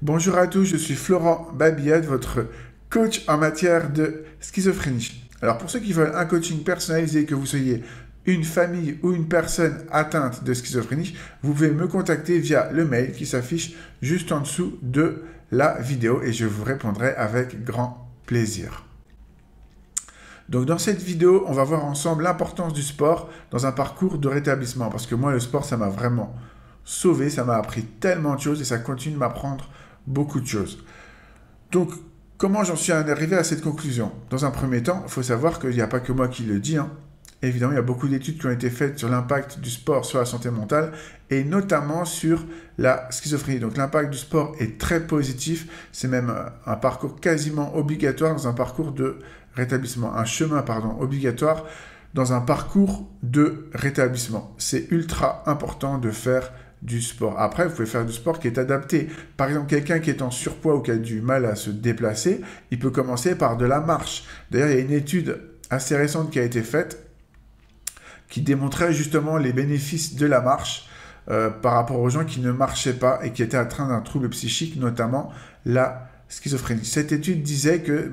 Bonjour à tous, je suis Florent Babillade, votre coach en matière de schizophrénie. Alors pour ceux qui veulent un coaching personnalisé, que vous soyez une famille ou une personne atteinte de schizophrénie, vous pouvez me contacter via le mail qui s'affiche juste en dessous de la vidéo et je vous répondrai avec grand plaisir. Donc dans cette vidéo, on va voir ensemble l'importance du sport dans un parcours de rétablissement parce que moi le sport ça m'a vraiment sauvé, ça m'a appris tellement de choses et ça continue de m'apprendre beaucoup de choses. Donc, comment j'en suis arrivé à cette conclusion? Dans un premier temps, il faut savoir qu'il n'y a pas que moi qui le dis. Évidemment, il y a beaucoup d'études qui ont été faites sur l'impact du sport sur la santé mentale et notamment sur la schizophrénie. Donc, l'impact du sport est très positif. C'est même un parcours quasiment obligatoire dans un parcours de rétablissement. Un chemin, obligatoire dans un parcours de rétablissement. C'est ultra important de faire du sport. Après, vous pouvez faire du sport qui est adapté. Par exemple, quelqu'un qui est en surpoids ou qui a du mal à se déplacer, il peut commencer par de la marche. D'ailleurs, il y a une étude assez récente qui a été faite qui démontrait justement les bénéfices de la marche par rapport aux gens qui ne marchaient pas et qui étaient atteints d'un trouble psychique, notamment la schizophrénie. Cette étude disait que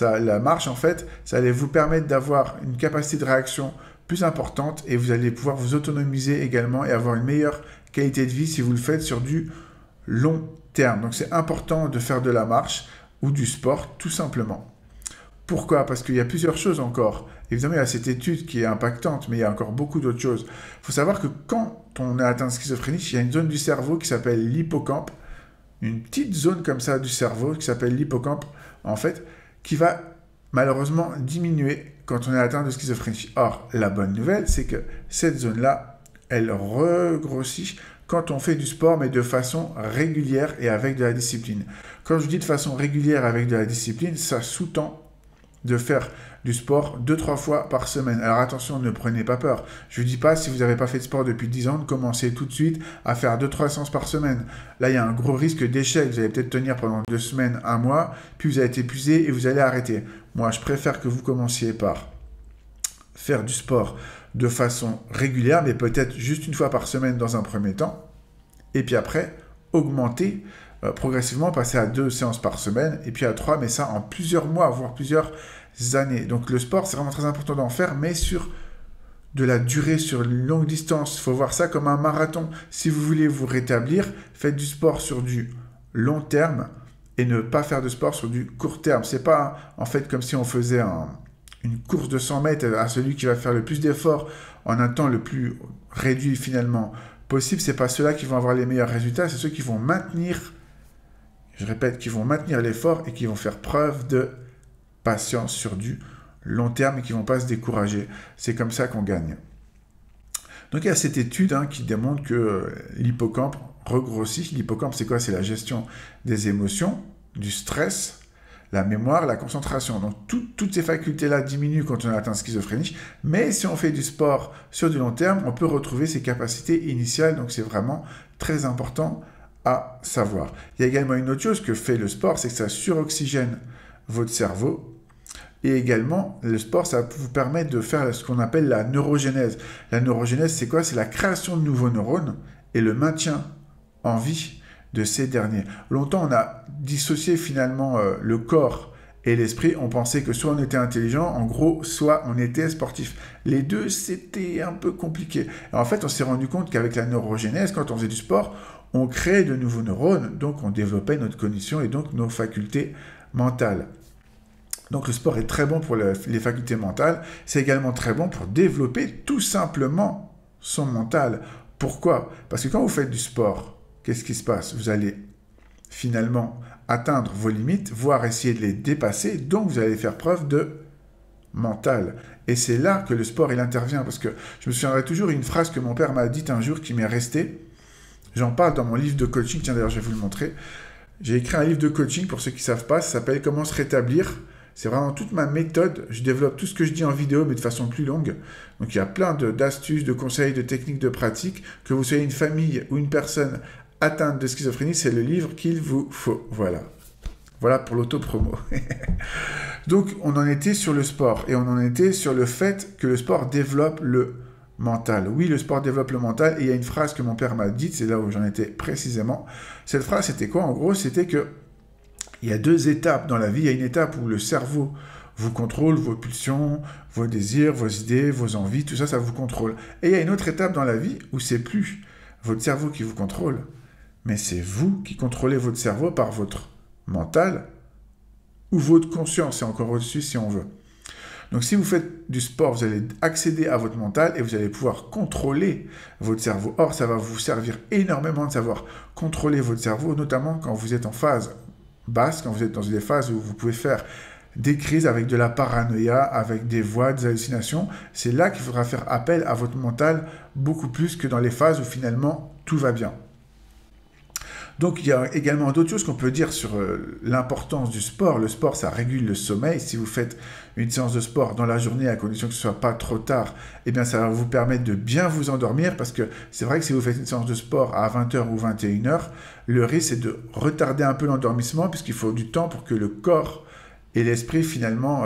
la marche, en fait, ça allait vous permettre d'avoir une capacité de réaction plus importante et vous allez pouvoir vous autonomiser également et avoir une meilleure qualité de vie si vous le faites sur du long terme. Donc c'est important de faire de la marche ou du sport tout simplement. Pourquoi? Parce qu'il y a plusieurs choses encore. Évidemment, il y a cette étude qui est impactante, mais il y a encore beaucoup d'autres choses. Il faut savoir que quand on est atteint de schizophrénie, il y a une zone du cerveau qui s'appelle l'hippocampe, une petite zone comme ça du cerveau qui s'appelle l'hippocampe, en fait, qui va malheureusement diminuer quand on est atteint de schizophrénie. Or, la bonne nouvelle, c'est que cette zone-là, elle regrossit quand on fait du sport, mais de façon régulière et avec de la discipline. Quand je dis de façon régulière avec de la discipline, ça sous-tend de faire du sport 2-3 fois par semaine. Alors attention, ne prenez pas peur. Je ne dis pas, si vous n'avez pas fait de sport depuis 10 ans, de commencer tout de suite à faire 2-3 séances par semaine. Là, il y a un gros risque d'échec. Vous allez peut-être tenir pendant 2 semaines, 1 mois, puis vous allez être épuisé et vous allez arrêter. Moi, je préfère que vous commenciez par faire du sport de façon régulière, mais peut-être juste une fois par semaine dans un premier temps. Et puis après, augmenter progressivement, passer à 2 séances par semaine, et puis à 3, mais ça en plusieurs mois, voire plusieurs années. Donc le sport, c'est vraiment très important d'en faire, mais sur de la durée, sur une longue distance. Il faut voir ça comme un marathon. Si vous voulez vous rétablir, faites du sport sur du long terme et ne pas faire de sport sur du court terme. C'est pas en fait comme si on faisait une course de 100 mètres à celui qui va faire le plus d'efforts en un temps le plus réduit finalement possible. C'est pas ceux-là qui vont avoir les meilleurs résultats, c'est ceux qui vont maintenir, je répète, qui vont maintenir l'effort et qui vont faire preuve de patience sur du long terme et qui ne vont pas se décourager. C'est comme ça qu'on gagne. Donc il y a cette étude qui démontre que l'hippocampe regrossit. L'hippocampe, c'est quoi? C'est la gestion des émotions, du stress, la mémoire, la concentration. Donc toutes ces facultés-là diminuent quand on atteint schizophrénie. Mais si on fait du sport sur du long terme, on peut retrouver ses capacités initiales. Donc c'est vraiment très important à savoir. Il y a également une autre chose que fait le sport, c'est que ça suroxygène votre cerveau. Et également, le sport, ça vous permet de faire ce qu'on appelle la neurogénèse. La neurogénèse, c'est quoi? C'est la création de nouveaux neurones et le maintien en vie de ces derniers. Longtemps, on a dissocié finalement le corps et l'esprit. On pensait que soit on était intelligent, en gros, soit on était sportif. Les deux, c'était un peu compliqué. Et en fait, on s'est rendu compte qu'avec la neurogénèse, quand on faisait du sport, on créait de nouveaux neurones, donc on développait notre cognition et donc nos facultés mentales. Donc le sport est très bon pour les facultés mentales, c'est également très bon pour développer tout simplement son mental. Pourquoi? Parce que quand vous faites du sport, qu'est-ce qui se passe? Vous allez finalement atteindre vos limites, voire essayer de les dépasser, donc vous allez faire preuve de mental. Et c'est là que le sport il intervient, parce que je me souviendrai toujours une phrase que mon père m'a dite un jour qui m'est restée. J'en parle dans mon livre de coaching, tiens d'ailleurs je vais vous le montrer. J'ai écrit un livre de coaching, pour ceux qui ne savent pas, ça s'appelle « Comment se rétablir ». C'est vraiment toute ma méthode. Je développe tout ce que je dis en vidéo, mais de façon plus longue. Donc, il y a plein d'astuces, de conseils, de techniques, de pratiques. Que vous soyez une famille ou une personne atteinte de schizophrénie, c'est le livre qu'il vous faut. Voilà. Voilà pour l'auto-promo. Donc, on en était sur le sport. Et on en était sur le fait que le sport développe le mental. Oui, le sport développe le mental. Et il y a une phrase que mon père m'a dite, c'est là où j'en étais précisément. Cette phrase, c'était quoi? En gros, c'était que il y a deux étapes dans la vie. Il y a une étape où le cerveau vous contrôle, vos pulsions, vos désirs, vos idées, vos envies, tout ça, ça vous contrôle. Et il y a une autre étape dans la vie où c'est plus votre cerveau qui vous contrôle, mais c'est vous qui contrôlez votre cerveau par votre mental ou votre conscience, et encore au-dessus si on veut. Donc si vous faites du sport, vous allez accéder à votre mental et vous allez pouvoir contrôler votre cerveau. Or, ça va vous servir énormément de savoir contrôler votre cerveau, notamment quand vous êtes en phase basse, quand vous êtes dans des phases où vous pouvez faire des crises avec de la paranoïa, avec des voix, des hallucinations. C'est là qu'il faudra faire appel à votre mental beaucoup plus que dans les phases où finalement tout va bien. Donc il y a également d'autres choses qu'on peut dire sur l'importance du sport. Le sport, ça régule le sommeil. Si vous faites une séance de sport dans la journée, à condition que ce ne soit pas trop tard, eh bien ça va vous permettre de bien vous endormir, parce que c'est vrai que si vous faites une séance de sport à 20h ou 21h, le risque c'est de retarder un peu l'endormissement, puisqu'il faut du temps pour que le corps et l'esprit, finalement,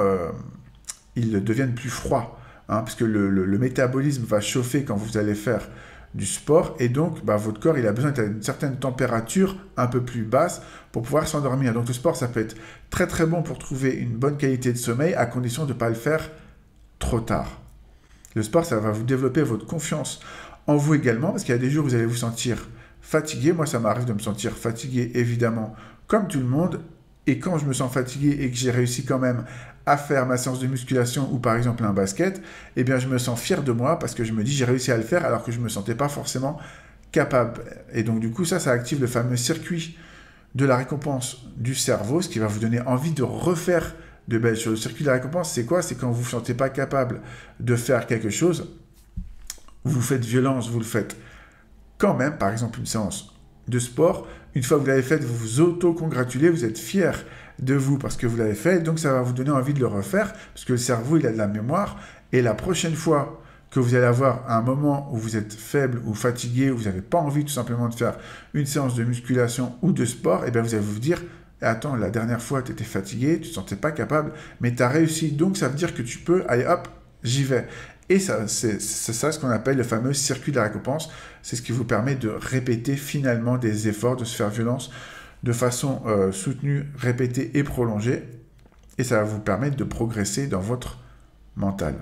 ils deviennent plus froids, parce que le métabolisme va chauffer quand vous allez faire du sport, et donc votre corps il a besoin d'une certaine température un peu plus basse pour pouvoir s'endormir. Donc le sport, ça peut être très très bon pour trouver une bonne qualité de sommeil, à condition de ne pas le faire trop tard. Le sport, ça va vous développer votre confiance en vous également, parce qu'il y a des jours où vous allez vous sentir fatigué. Moi, ça m'arrive de me sentir fatigué, évidemment, comme tout le monde. Et quand je me sens fatigué et que j'ai réussi quand même à faire ma séance de musculation ou par exemple un basket, eh bien je me sens fier de moi, parce que je me dis j'ai réussi à le faire alors que je ne me sentais pas forcément capable. Et donc du coup ça active le fameux circuit de la récompense du cerveau, ce qui va vous donner envie de refaire de belles choses. Le circuit de la récompense, c'est quoi? C'est quand vous ne vous sentez pas capable de faire quelque chose, vous faites violence, vous le faites quand même, par exemple une séance de sport. Une fois que vous l'avez fait, vous vous auto-congratulez, vous êtes fier de vous parce que vous l'avez fait, donc ça va vous donner envie de le refaire, parce que le cerveau, il a de la mémoire, et la prochaine fois que vous allez avoir un moment où vous êtes faible ou fatigué, où vous n'avez pas envie tout simplement de faire une séance de musculation ou de sport, et bien vous allez vous dire, attends, la dernière fois, tu étais fatigué, tu ne te sentais pas capable, mais tu as réussi, donc ça veut dire que tu peux, allez hop, j'y vais. Et ça, c'est ça ce qu'on appelle le fameux circuit de la récompense. C'est ce qui vous permet de répéter finalement des efforts, de se faire violence de façon soutenue, répétée et prolongée. Et ça va vous permettre de progresser dans votre mental.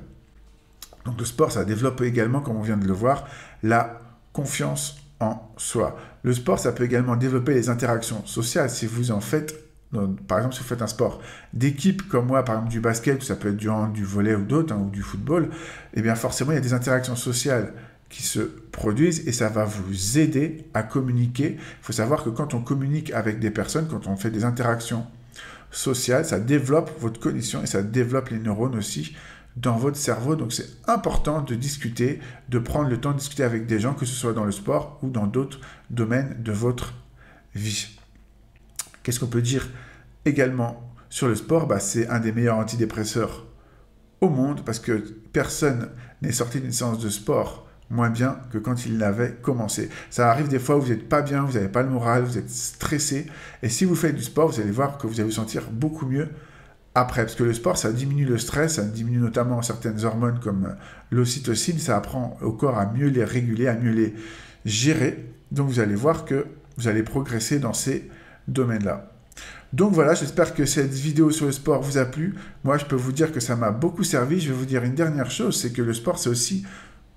Donc le sport, ça développe également, comme on vient de le voir, la confiance en soi. Le sport, ça peut également développer les interactions sociales si vous en faites. Donc, par exemple, si vous faites un sport d'équipe comme moi, par exemple du basket, ça peut être du hand, du volley ou d'autres, ou du football, eh bien forcément, il y a des interactions sociales qui se produisent et ça va vous aider à communiquer. Il faut savoir que quand on communique avec des personnes, quand on fait des interactions sociales, ça développe votre cognition et ça développe les neurones aussi dans votre cerveau. Donc c'est important de discuter, de prendre le temps de discuter avec des gens, que ce soit dans le sport ou dans d'autres domaines de votre vie. Qu'est-ce qu'on peut dire également sur le sport? C'est un des meilleurs antidépresseurs au monde, parce que personne n'est sorti d'une séance de sport moins bien que quand il l'avait commencé. Ça arrive des fois où vous n'êtes pas bien, vous n'avez pas le moral, vous êtes stressé, et si vous faites du sport, vous allez voir que vous allez vous sentir beaucoup mieux après, parce que le sport, ça diminue le stress, ça diminue notamment certaines hormones comme l'ocytocine, ça apprend au corps à mieux les réguler, à mieux les gérer, donc vous allez voir que vous allez progresser dans ces domaine-là. Donc voilà, j'espère que cette vidéo sur le sport vous a plu. Moi, je peux vous dire que ça m'a beaucoup servi. Je vais vous dire une dernière chose, c'est que le sport, c'est aussi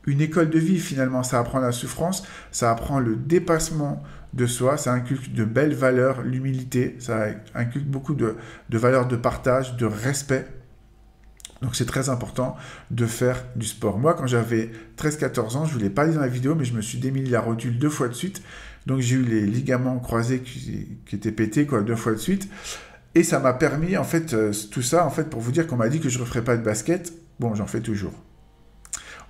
une école de vie finalement. Ça apprend la souffrance, ça apprend le dépassement de soi, ça inculque de belles valeurs, l'humilité, ça inculque beaucoup de valeurs de partage, de respect. Donc c'est très important de faire du sport. Moi, quand j'avais 13-14 ans, je ne vous l'ai pas dit dans la vidéo, mais je me suis démêlé la rotule 2 fois de suite. Donc j'ai eu les ligaments croisés qui étaient pétés 2 fois de suite. Et ça m'a permis, en fait, tout ça, en fait, pour vous dire qu'on m'a dit que je ne referais pas de basket. Bon, j'en fais toujours.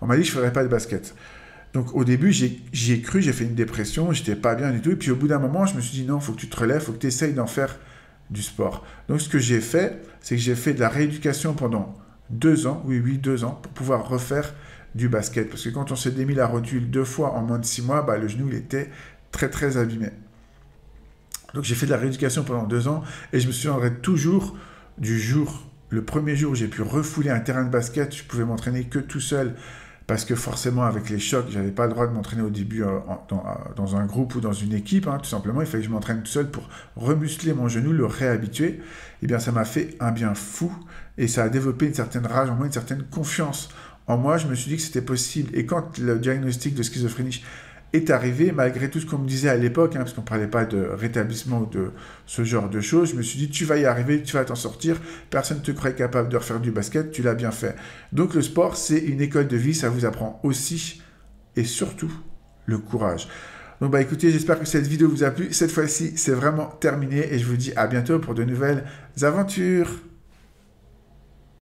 On m'a dit que je ne ferais pas de basket. Donc au début, j'y ai cru, j'ai fait une dépression, j'étais pas bien du tout. Et puis au bout d'un moment, je me suis dit non, il faut que tu te relèves, il faut que tu essayes d'en faire du sport. Donc ce que j'ai fait, c'est que j'ai fait de la rééducation pendant 2 ans, oui, 2 ans, pour pouvoir refaire du basket. Parce que quand on s'est démis la rotule 2 fois en moins de 6 mois, le genou, il était très, très abîmé. Donc, j'ai fait de la rééducation pendant 2 ans et je me souviendrai toujours du jour, le premier jour où j'ai pu refouler un terrain de basket. Je pouvais m'entraîner que tout seul parce que forcément, avec les chocs, j'avais pas le droit de m'entraîner au début dans un groupe ou dans une équipe, hein, tout simplement. Il fallait que je m'entraîne tout seul pour remuscler mon genou, le réhabituer. Eh bien, ça m'a fait un bien fou et ça a développé une certaine rage en moi, une certaine confiance en moi. Je me suis dit que c'était possible. Et quand le diagnostic de schizophrénie est arrivé, malgré tout ce qu'on me disait à l'époque, hein, parce qu'on ne parlait pas de rétablissement ou de ce genre de choses, je me suis dit, tu vas y arriver, tu vas t'en sortir, personne ne te croyait capable de refaire du basket, tu l'as bien fait. Donc le sport, c'est une école de vie, ça vous apprend aussi, et surtout, le courage. Donc bah écoutez, j'espère que cette vidéo vous a plu. Cette fois-ci, c'est vraiment terminé, et je vous dis à bientôt pour de nouvelles aventures.